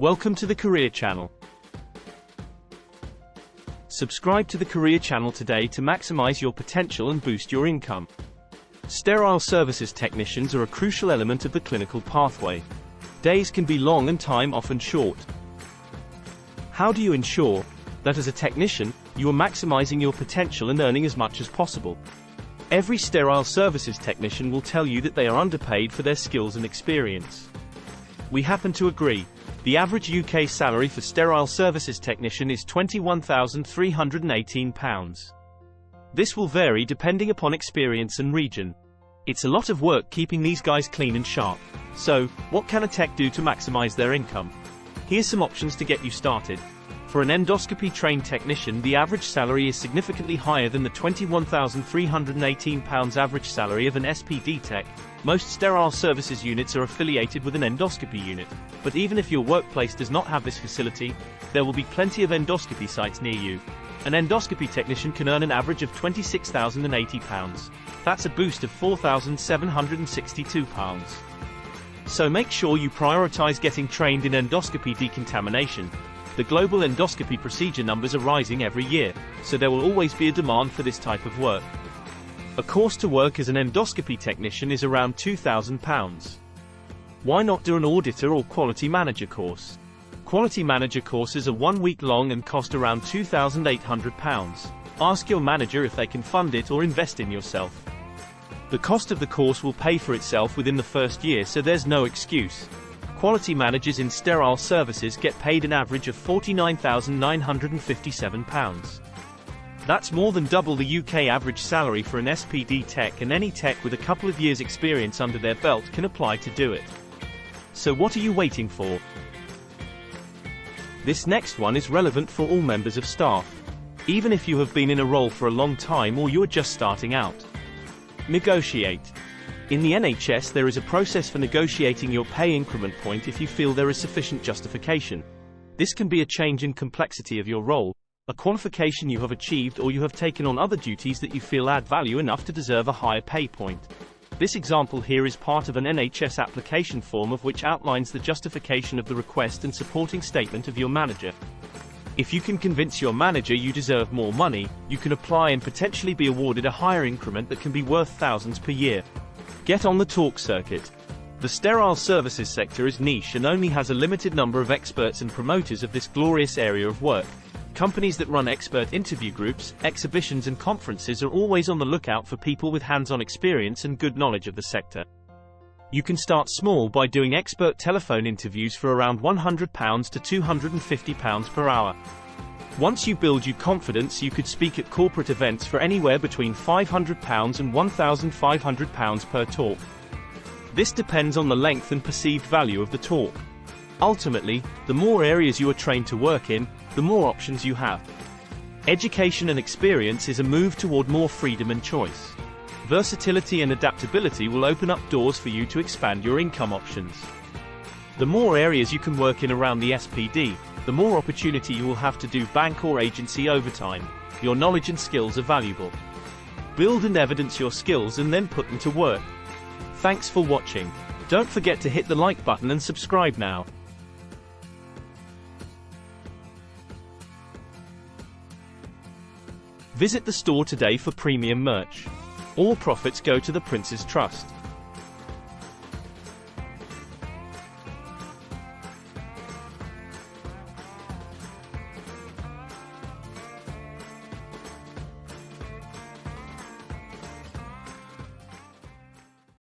Welcome to the Career Channel. Subscribe to the Career Channel today to maximize your potential and boost your income. Sterile services technicians are a crucial element of the clinical pathway. Days can be long and time often short. How do you ensure that as a technician, you are maximizing your potential and earning as much as possible? Every sterile services technician will tell you that they are underpaid for their skills and experience. We happen to agree. The average UK salary for sterile services technician is £21,318. This will vary depending upon experience and region. It's a lot of work keeping these guys clean and sharp. So, what can a tech do to maximize their income? Here's some options to get you started. For an endoscopy-trained technician, the average salary is significantly higher than the £21,318 average salary of an SPD tech. Most sterile services units are affiliated with an endoscopy unit, but even if your workplace does not have this facility, there will be plenty of endoscopy sites near you. An endoscopy technician can earn an average of £26,080. That's a boost of £4,762. So make sure you prioritize getting trained in endoscopy decontamination. The global endoscopy procedure numbers are rising every year, so there will always be a demand for this type of work. A course to work as an endoscopy technician is around £2,000. Why not do an auditor or quality manager course? Quality manager courses are 1 week long and cost around £2,800. Ask your manager if they can fund it or invest in yourself. The cost of the course will pay for itself within the first year, so there's no excuse. Quality managers in sterile services get paid an average of £49,957. That's more than double the UK average salary for an SPD tech, and any tech with a couple of years' experience under their belt can apply to do it. So what are you waiting for? This next one is relevant for all members of staff, even if you have been in a role for a long time or you are just starting out. Negotiate. In the NHS, there is a process for negotiating your pay increment point if you feel there is sufficient justification. This can be a change in complexity of your role, a qualification you have achieved, or you have taken on other duties that you feel add value enough to deserve a higher pay point. This example here is part of an NHS application form of which outlines the justification of the request and supporting statement of your manager. If you can convince your manager you deserve more money, you can apply and potentially be awarded a higher increment that can be worth thousands per year. Get on the talk circuit. The sterile services sector is niche and only has a limited number of experts and promoters of this glorious area of work. Companies that run expert interview groups, exhibitions and conferences are always on the lookout for people with hands-on experience and good knowledge of the sector. You can start small by doing expert telephone interviews for around £100 to £250 per hour. Once you build your confidence, you could speak at corporate events for anywhere between £500 and £1,500 per talk. This depends on the length and perceived value of the talk. Ultimately, the more areas you are trained to work in, the more options you have. Education and experience is a move toward more freedom and choice. Versatility and adaptability will open up doors for you to expand your income options. The more areas you can work in around the SPD, the more opportunity you will have to do bank or agency overtime. Your knowledge and skills are valuable. Build and evidence your skills and then put them to work. Thanks for watching. Don't forget to hit the like button and subscribe now. Visit the store today for premium merch. All profits go to the Prince's Trust.